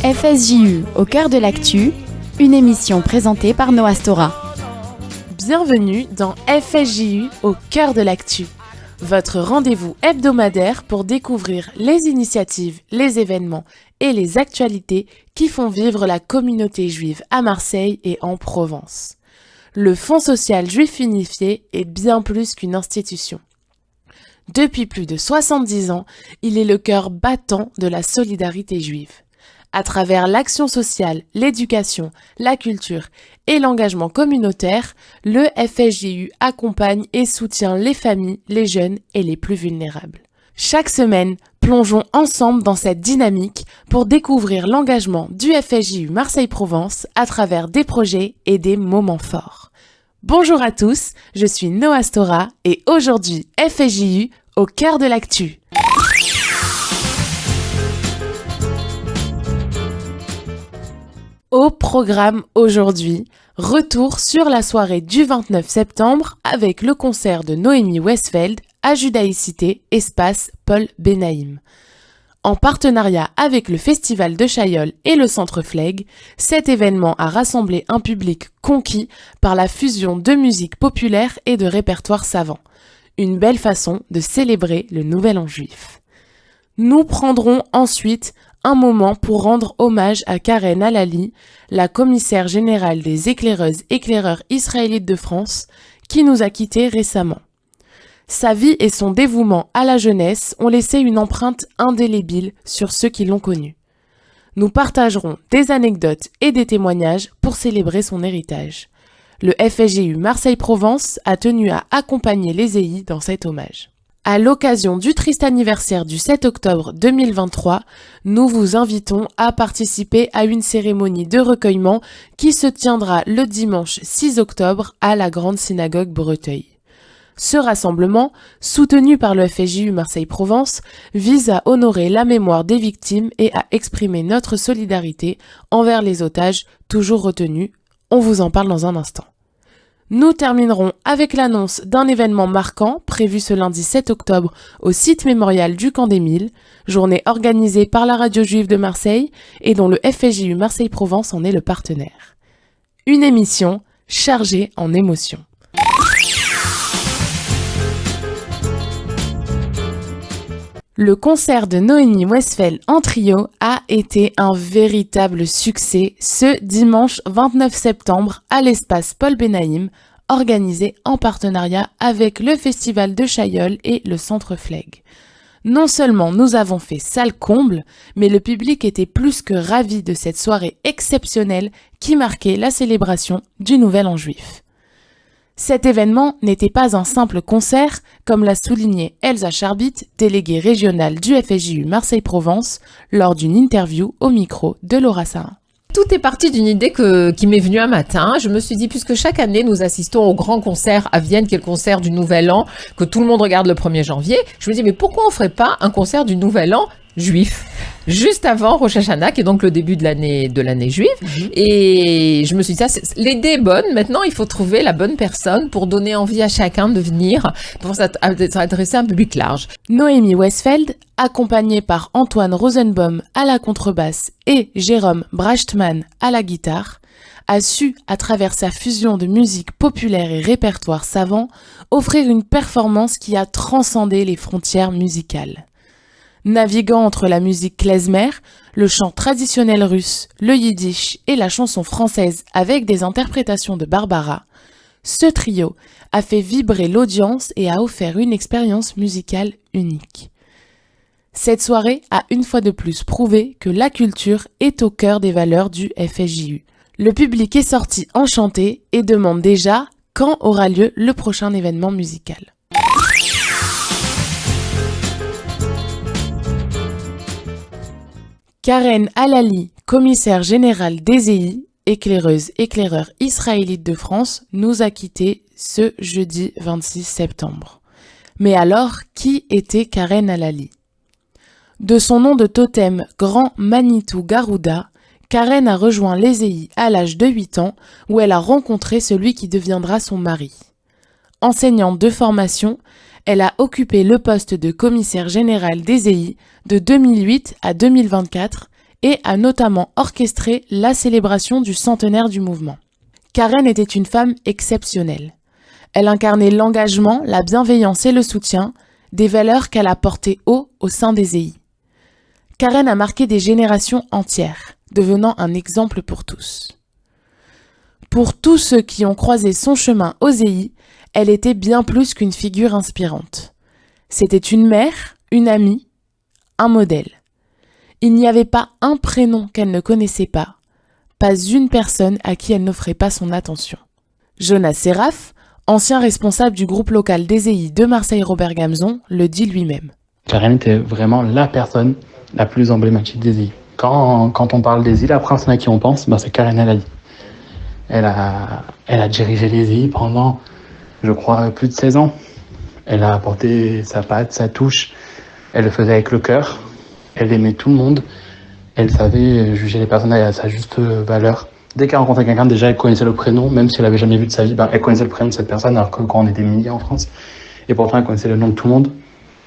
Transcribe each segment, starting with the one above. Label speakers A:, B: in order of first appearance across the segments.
A: FSJU au cœur de l'actu, une émission présentée par Noah Stora.
B: Bienvenue dans FSJU au cœur de l'actu, votre rendez-vous hebdomadaire pour découvrir les initiatives, les événements et les actualités qui font vivre la communauté juive à Marseille et en Provence. Le Fonds social juif unifié est bien plus qu'une institution. Depuis plus de 70 ans, il est le cœur battant de la solidarité juive. À travers l'action sociale, l'éducation, la culture et l'engagement communautaire, le FSJU accompagne et soutient les familles, les jeunes et les plus vulnérables. Chaque semaine, plongeons ensemble dans cette dynamique pour découvrir l'engagement du FSJU Marseille-Provence à travers des projets et des moments forts. Bonjour à tous, je suis Noah Stora et aujourd'hui FSJU au cœur de l'actu. Au programme aujourd'hui, retour sur la soirée du 29 septembre avec le concert de Noémie Westfeld à Judaïcité, espace Paul Benaïm. En partenariat avec le Festival de Chaillol et le Centre Flegg, cet événement a rassemblé un public conquis par la fusion de musique populaire et de répertoire savant. Une belle façon de célébrer le Nouvel An juif. Nous prendrons ensuite un moment pour rendre hommage à Karen Alali, la commissaire générale des éclaireurs israélites de France, qui nous a quittés récemment. Sa vie et son dévouement à la jeunesse ont laissé une empreinte indélébile sur ceux qui l'ont connue. Nous partagerons des anecdotes et des témoignages pour célébrer son héritage. Le FSJU Marseille-Provence a tenu à accompagner les EI dans cet hommage. À l'occasion du triste anniversaire du 7 octobre 2023, nous vous invitons à participer à une cérémonie de recueillement qui se tiendra le dimanche 6 octobre à la Grande Synagogue Breteuil. Ce rassemblement, soutenu par le FSJU Marseille-Provence, vise à honorer la mémoire des victimes et à exprimer notre solidarité envers les otages toujours retenus. On vous en parle dans un instant. Nous terminerons avec l'annonce d'un événement marquant prévu ce lundi 7 octobre au site mémorial du Camp des Milles, journée organisée par la radio juive de Marseille et dont le FSJU Marseille-Provence en est le partenaire. Une émission chargée en émotions. Le concert de Noémie Westfeld en trio a été un véritable succès ce dimanche 29 septembre à l'espace Paul Benaïm, organisé en partenariat avec le Festival de Chaillol et le Centre Flegg. Non seulement nous avons fait salle comble, mais le public était plus que ravi de cette soirée exceptionnelle qui marquait la célébration du Nouvel An juif. Cet événement n'était pas un simple concert, comme l'a souligné Elsa Charbit, déléguée régionale du FSJU Marseille-Provence, lors d'une interview au micro de Laura Sahin.
C: Tout est parti d'une idée qui m'est venue un matin. Je me suis dit, puisque chaque année nous assistons au grand concert à Vienne, qui est le concert du Nouvel An, que tout le monde regarde le 1er janvier, je me dis, mais pourquoi on ferait pas un concert du Nouvel An juif juste avant Rosh Hashanah, qui est donc le début de l'année juive. Et je me suis dit, l'idée est bonne. Maintenant, il faut trouver la bonne personne pour donner envie à chacun de venir, pour s'adresser à un public large.
B: Noémie Westfeld, accompagnée par Antoine Rosenbaum à la contrebasse et Jérôme Brachtmann à la guitare, a su, à travers sa fusion de musique populaire et répertoire savant, offrir une performance qui a transcendé les frontières musicales. Naviguant entre la musique klezmer, le chant traditionnel russe, le yiddish et la chanson française avec des interprétations de Barbara, ce trio a fait vibrer l'audience et a offert une expérience musicale unique. Cette soirée a une fois de plus prouvé que la culture est au cœur des valeurs du FSJU. Le public est sorti enchanté et demande déjà quand aura lieu le prochain événement musical. Karen Alali, commissaire générale des EI, éclaireurs israélites de France, nous a quittés ce jeudi 26 septembre. Mais alors, qui était Karen Alali ? De son nom de totem Grand Manitou Garuda, Karen a rejoint les EI à l'âge de 8 ans, où elle a rencontré celui qui deviendra son mari. Enseignante de formation, elle a occupé le poste de commissaire général des EI de 2008 à 2024 et a notamment orchestré la célébration du centenaire du mouvement. Karen était une femme exceptionnelle. Elle incarnait l'engagement, la bienveillance et le soutien, des valeurs qu'elle a portées haut au sein des EI. Karen a marqué des générations entières, devenant un exemple pour tous. Pour tous ceux qui ont croisé son chemin aux EI, elle était bien plus qu'une figure inspirante. C'était une mère, une amie, un modèle. Il n'y avait pas un prénom qu'elle ne connaissait pas une personne à qui elle n'offrait pas son attention. Jonas Seraf, ancien responsable du groupe local des EI de Marseille-Robert-Gamzon, le dit lui-même.
D: Karen était vraiment la personne la plus emblématique des EI. Quand on parle des EI, la première personne à qui on pense, c'est Karen El Ali. Elle a dirigé les EI pendant, je crois, plus de 16 ans. Elle a apporté sa patte, sa touche. Elle le faisait avec le cœur. Elle aimait tout le monde. Elle savait juger les personnes à sa juste valeur. Dès qu'elle rencontrait quelqu'un, déjà, elle connaissait le prénom, même si elle n'avait jamais vu de sa vie, elle connaissait le prénom de cette personne, alors que quand on était milliers en France, et pourtant elle connaissait le nom de tout le monde.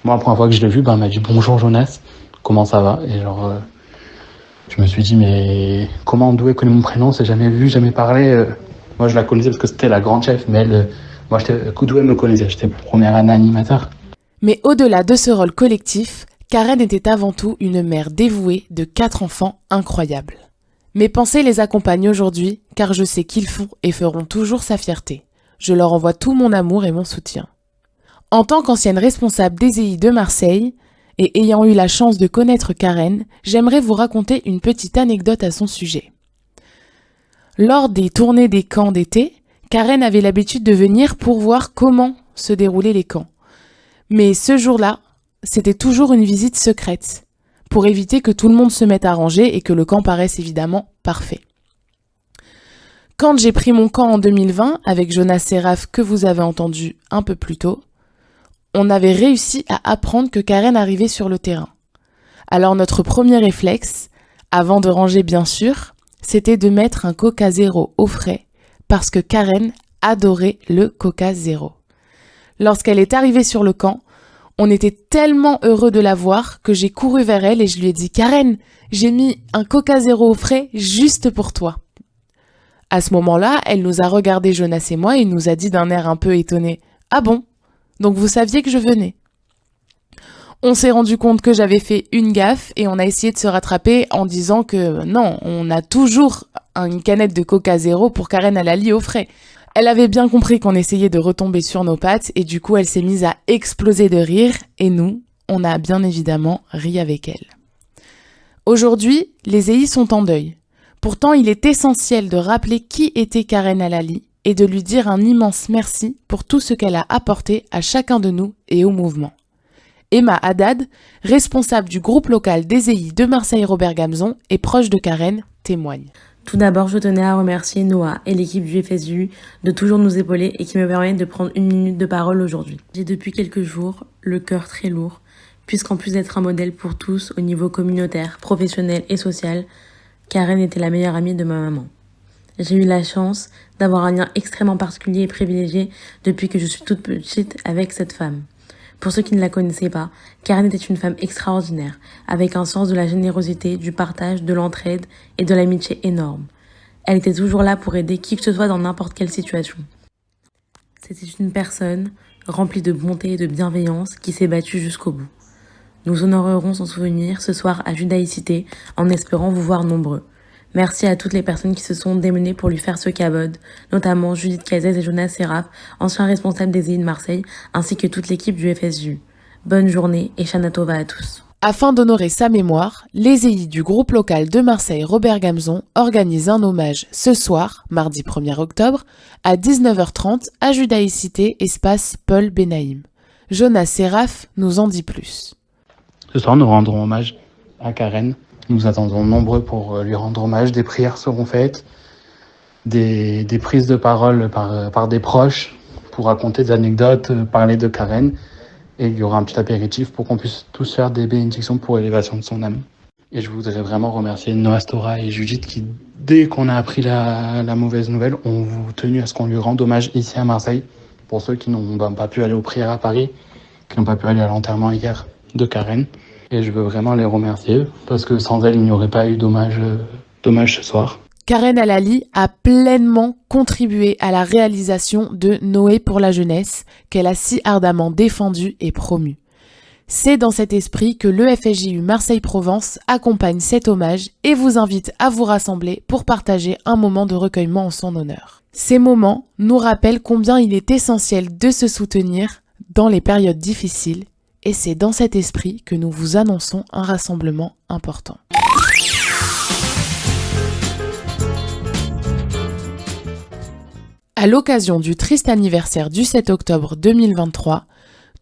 D: Moi, la première fois que je l'ai vue, elle m'a dit « Bonjour Jonas, comment ça va ?» Et je me suis dit « Mais comment, d'où elle connaît mon prénom? C'est jamais vu, jamais parlé. » Moi, je la connaissais parce que c'était la grande chef, mais moi, d'où elle me connaissait? J'étais première année animateur.
B: Mais au-delà de ce rôle collectif, Karen était avant tout une mère dévouée de 4 enfants incroyables. Mes pensées les accompagnent aujourd'hui, car je sais qu'ils font et feront toujours sa fierté. Je leur envoie tout mon amour et mon soutien. En tant qu'ancienne responsable des EI de Marseille, et ayant eu la chance de connaître Karen, j'aimerais vous raconter une petite anecdote à son sujet. Lors des tournées des camps d'été, Karen avait l'habitude de venir pour voir comment se déroulaient les camps. Mais ce jour-là, c'était toujours une visite secrète, pour éviter que tout le monde se mette à ranger et que le camp paraisse évidemment parfait. Quand j'ai pris mon camp en 2020, avec Jonas Seraf que vous avez entendu un peu plus tôt, on avait réussi à apprendre que Karen arrivait sur le terrain. Alors notre premier réflexe, avant de ranger bien sûr, c'était de mettre un Coca Zéro au frais, parce que Karen adorait le Coca Zéro. Lorsqu'elle est arrivée sur le camp, on était tellement heureux de la voir que j'ai couru vers elle et je lui ai dit « Karen, j'ai mis un Coca Zéro au frais juste pour toi ». À ce moment-là, elle nous a regardé Jonas et moi et nous a dit d'un air un peu étonné « Ah bon ? Donc vous saviez que je venais ?» On s'est rendu compte que j'avais fait une gaffe et on a essayé de se rattraper en disant que non, on a toujours une canette de Coca Zéro pour Karen El Ali au frais. Elle avait bien compris qu'on essayait de retomber sur nos pattes et du coup elle s'est mise à exploser de rire et nous, on a bien évidemment ri avec elle. Aujourd'hui, les EI sont en deuil. Pourtant, il est essentiel de rappeler qui était Karen El Ali et de lui dire un immense merci pour tout ce qu'elle a apporté à chacun de nous et au mouvement. Emma Haddad, responsable du groupe local des EI de Marseille-Robert-Gamzon et proche de Karen, témoigne.
E: Tout d'abord, je tenais à remercier Noah et l'équipe du FSU de toujours nous épauler et qui me permettent de prendre une minute de parole aujourd'hui. J'ai depuis quelques jours le cœur très lourd, puisqu'en plus d'être un modèle pour tous au niveau communautaire, professionnel et social, Karen était la meilleure amie de ma maman. J'ai eu la chance d'avoir un lien extrêmement particulier et privilégié depuis que je suis toute petite avec cette femme. Pour ceux qui ne la connaissaient pas, Karen était une femme extraordinaire, avec un sens de la générosité, du partage, de l'entraide et de l'amitié énorme. Elle était toujours là pour aider qui que ce soit dans n'importe quelle situation. C'était une personne remplie de bonté et de bienveillance qui s'est battue jusqu'au bout. Nous honorerons son souvenir ce soir à Judaïcité en espérant vous voir nombreux. Merci à toutes les personnes qui se sont démenées pour lui faire ce cabode, notamment Judith Cazès et Jonas Seraf, anciens responsables des EI de Marseille, ainsi que toute l'équipe du FSU. Bonne journée et Shana Tova à tous.
B: Afin d'honorer sa mémoire, les EI du groupe local de Marseille-Robert-Gamzon organisent un hommage ce soir, mardi 1er octobre, à 19h30 à Judaïcité, espace Paul Benaïm. Jonas Seraf nous en dit plus.
D: Ce soir, nous rendrons hommage à Karen. Nous attendons nombreux pour lui rendre hommage. Des prières seront faites, des prises de parole par des proches pour raconter des anecdotes, parler de Karen. Et il y aura un petit apéritif pour qu'on puisse tous faire des bénédictions pour l'élévation de son âme. Et je voudrais vraiment remercier Noah Stora et Judith qui, dès qu'on a appris la mauvaise nouvelle, ont tenu à ce qu'on lui rende hommage ici à Marseille. Pour ceux qui n'ont pas pu aller aux prières à Paris, qui n'ont pas pu aller à l'enterrement hier de Karen. Et je veux vraiment les remercier parce que sans elles, il n'y aurait pas eu dommage ce soir.
B: Karen Alali a pleinement contribué à la réalisation de Noé pour la jeunesse qu'elle a si ardemment défendu et promu. C'est dans cet esprit que l'EFSJU Marseille-Provence accompagne cet hommage et vous invite à vous rassembler pour partager un moment de recueillement en son honneur. Ces moments nous rappellent combien il est essentiel de se soutenir dans les périodes difficiles et c'est dans cet esprit que nous vous annonçons un rassemblement important. À l'occasion du triste anniversaire du 7 octobre 2023,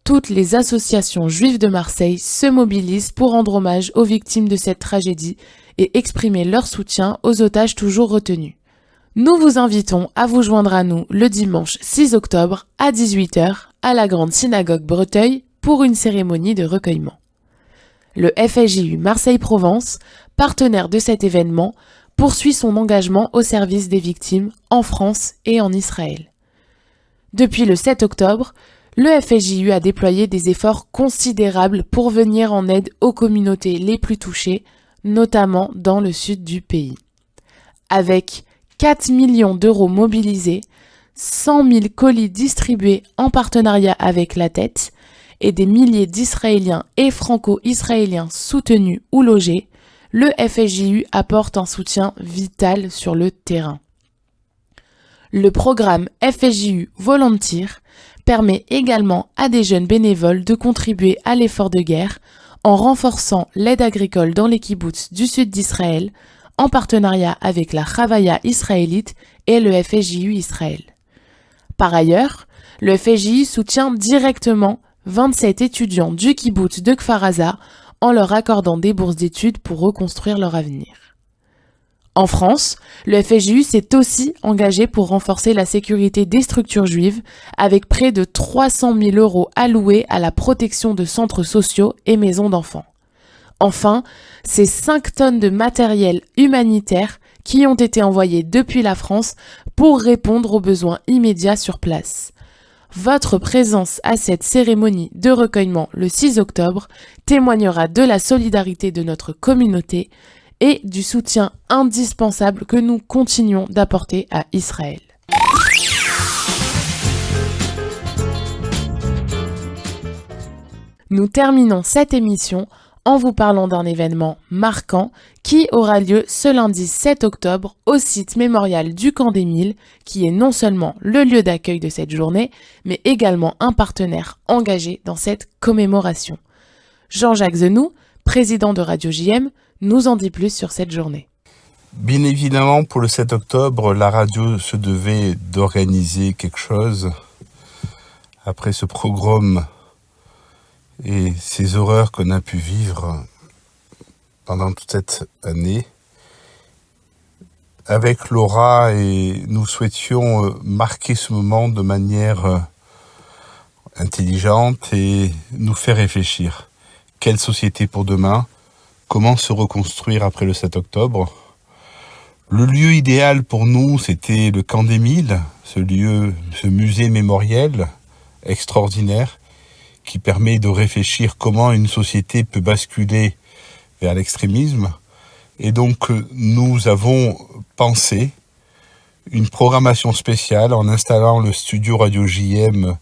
B: toutes les associations juives de Marseille se mobilisent pour rendre hommage aux victimes de cette tragédie et exprimer leur soutien aux otages toujours retenus. Nous vous invitons à vous joindre à nous le dimanche 6 octobre à 18h à la Grande Synagogue Breteuil pour une cérémonie de recueillement. Le FSJU Marseille-Provence, partenaire de cet événement, poursuit son engagement au service des victimes en France et en Israël. Depuis le 7 octobre, le FSJU a déployé des efforts considérables pour venir en aide aux communautés les plus touchées, notamment dans le sud du pays. Avec 4 millions d'euros mobilisés, 100 000 colis distribués en partenariat avec La Tête et des milliers d'Israéliens et Franco-Israéliens soutenus ou logés, le FSJU apporte un soutien vital sur le terrain. Le programme FSJU Volunteer permet également à des jeunes bénévoles de contribuer à l'effort de guerre en renforçant l'aide agricole dans les kibboutz du sud d'Israël, en partenariat avec la Chavaya israélite et le FSJU Israël. Par ailleurs, le FSJU soutient directement 27 étudiants du kibboutz de Kfar Aza en leur accordant des bourses d'études pour reconstruire leur avenir. En France, le FSJU s'est aussi engagé pour renforcer la sécurité des structures juives avec près de 300 000 € alloués à la protection de centres sociaux et maisons d'enfants. Enfin, c'est 5 tonnes de matériel humanitaire qui ont été envoyés depuis la France pour répondre aux besoins immédiats sur place. Votre présence à cette cérémonie de recueillement le 6 octobre témoignera de la solidarité de notre communauté et du soutien indispensable que nous continuons d'apporter à Israël. Nous terminons cette émission en vous parlant d'un événement marquant qui aura lieu ce lundi 7 octobre au site mémorial du Camp des Milles, qui est non seulement le lieu d'accueil de cette journée, mais également un partenaire engagé dans cette commémoration. Jean-Jacques Zenou, président de Radio JM, nous en dit plus sur cette journée.
F: Bien évidemment, pour le 7 octobre, la radio se devait d'organiser quelque chose après ce pogrom et ces horreurs qu'on a pu vivre pendant toute cette année. Avec Laura, et nous souhaitions marquer ce moment de manière intelligente et nous faire réfléchir. Quelle société pour demain ? Comment se reconstruire après le 7 octobre ? Le lieu idéal pour nous, c'était le Camp des Milles, ce musée mémoriel extraordinaire qui permet de réfléchir comment une société peut basculer vers l'extrémisme. Et donc, nous avons pensé une programmation spéciale en installant le studio Radio JM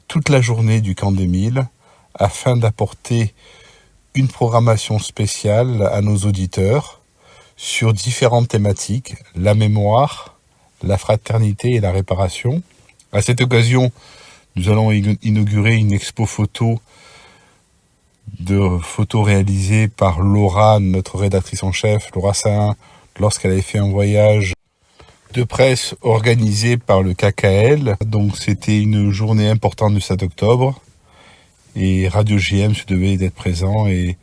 F: toute la journée du Camp des Milles afin d'apporter une programmation spéciale à nos auditeurs sur différentes thématiques, la mémoire, la fraternité et la réparation. À cette occasion, nous allons inaugurer une expo photo réalisée par Laura, notre rédactrice en chef, Laura Sahin, lorsqu'elle avait fait un voyage de presse organisé par le KKL. Donc c'était une journée importante du 7 octobre et Radio JM se devait d'être présent et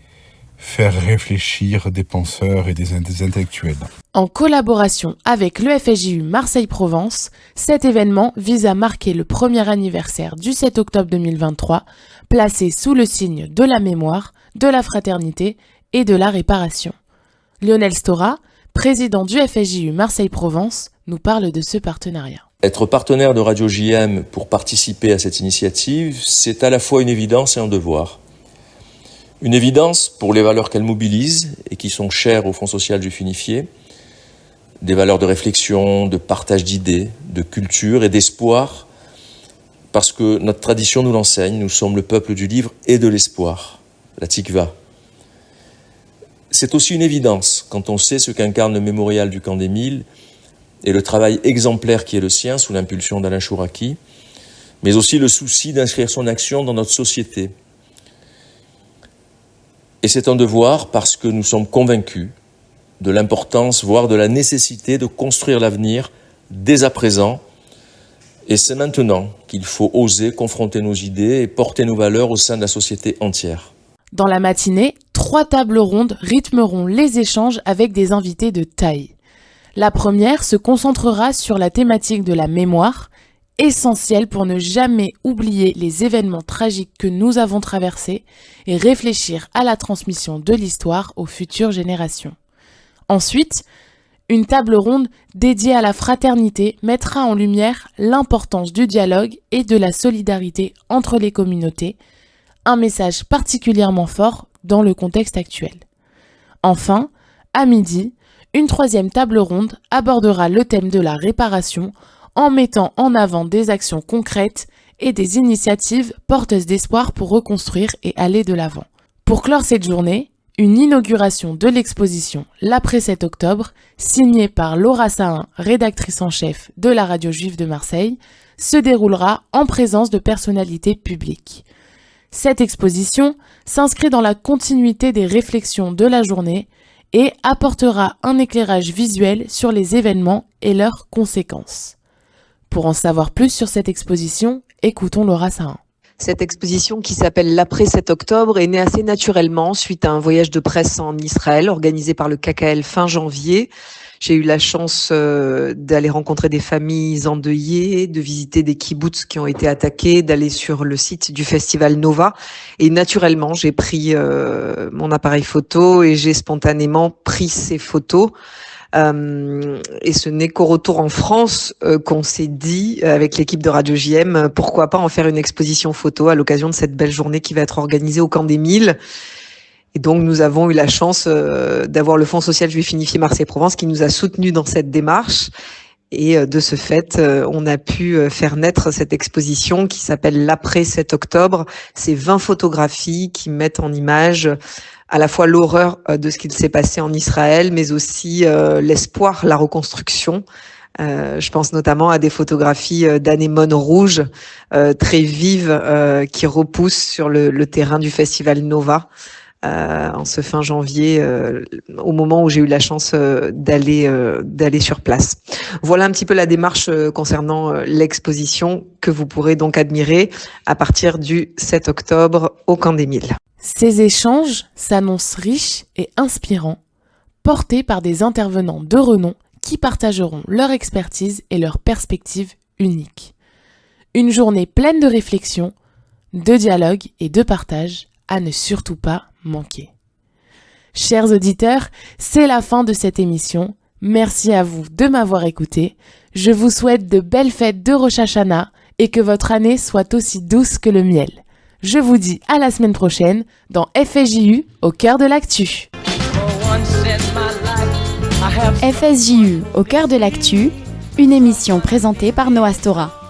F: faire réfléchir des penseurs et des intellectuels.
B: En collaboration avec le FSJU Marseille-Provence, cet événement vise à marquer le premier anniversaire du 7 octobre 2023, placé sous le signe de la mémoire, de la fraternité et de la réparation. Lionel Stora, président du FSJU Marseille-Provence, nous parle de ce partenariat.
G: Être partenaire de Radio JM pour participer à cette initiative, c'est à la fois une évidence et un devoir. Une évidence pour les valeurs qu'elle mobilise et qui sont chères au Fonds social juif unifié, des valeurs de réflexion, de partage d'idées, de culture et d'espoir, parce que notre tradition nous l'enseigne, nous sommes le peuple du livre et de l'espoir, la Tikva. C'est aussi une évidence quand on sait ce qu'incarne le mémorial du Camp des Milles et le travail exemplaire qui est le sien sous l'impulsion d'Alain Chouraki, mais aussi le souci d'inscrire son action dans notre société. Et c'est un devoir parce que nous sommes convaincus de l'importance, voire de la nécessité de construire l'avenir dès à présent. Et c'est maintenant qu'il faut oser confronter nos idées et porter nos valeurs au sein de la société entière.
B: Dans la matinée, 3 tables rondes rythmeront les échanges avec des invités de taille. La première se concentrera sur la thématique de la mémoire, essentielle pour ne jamais oublier les événements tragiques que nous avons traversés et réfléchir à la transmission de l'histoire aux futures générations. Ensuite, une table ronde dédiée à la fraternité mettra en lumière l'importance du dialogue et de la solidarité entre les communautés, un message particulièrement fort dans le contexte actuel. Enfin, à midi, une 3e table ronde abordera le thème de la réparation en mettant en avant des actions concrètes et des initiatives porteuses d'espoir pour reconstruire et aller de l'avant. Pour clore cette journée, une inauguration de l'exposition l'après 7 octobre, signée par Laura Sahin, rédactrice en chef de la Radio Juive de Marseille, se déroulera en présence de personnalités publiques. Cette exposition s'inscrit dans la continuité des réflexions de la journée et apportera un éclairage visuel sur les événements et leurs conséquences. Pour en savoir plus sur cette exposition, écoutons Laura Sahin.
H: Cette exposition qui s'appelle l'Après 7 octobre est née assez naturellement suite à un voyage de presse en Israël organisé par le KKL fin janvier. J'ai eu la chance d'aller rencontrer des familles endeuillées, de visiter des kibboutz qui ont été attaqués, d'aller sur le site du festival Nova. Et naturellement, j'ai pris mon appareil photo et j'ai spontanément pris ces photos. Et ce n'est qu'au retour en France qu'on s'est dit avec l'équipe de Radio JM pourquoi pas en faire une exposition photo à l'occasion de cette belle journée qui va être organisée au Camp des Milles. Et donc nous avons eu la chance d'avoir le Fonds social juif unifié Marseille-Provence qui nous a soutenus dans cette démarche. Et de ce fait, on a pu faire naître cette exposition qui s'appelle l'Après 7 octobre. C'est 20 photographies qui mettent en image à la fois l'horreur de ce qu'il s'est passé en Israël, mais aussi l'espoir, la reconstruction. Je pense notamment à des photographies d'anémones rouges très vives qui repoussent sur le terrain du festival Nova en ce fin janvier, au moment où j'ai eu la chance d'aller sur place. Voilà un petit peu la démarche concernant l'exposition que vous pourrez donc admirer à partir du 7 octobre au Camp des Milles.
B: Ces échanges s'annoncent riches et inspirants, portés par des intervenants de renom qui partageront leur expertise et leurs perspectives uniques. Une journée pleine de réflexion, de dialogue et de partage à ne surtout pas manquer. Chers auditeurs, c'est la fin de cette émission. Merci à vous de m'avoir écouté. Je vous souhaite de belles fêtes de Rosh Hashanah et que votre année soit aussi douce que le miel. Je vous dis à la semaine prochaine dans FSJU au cœur de l'actu.
A: FSJU au cœur de l'actu, une émission présentée par Noah Stora.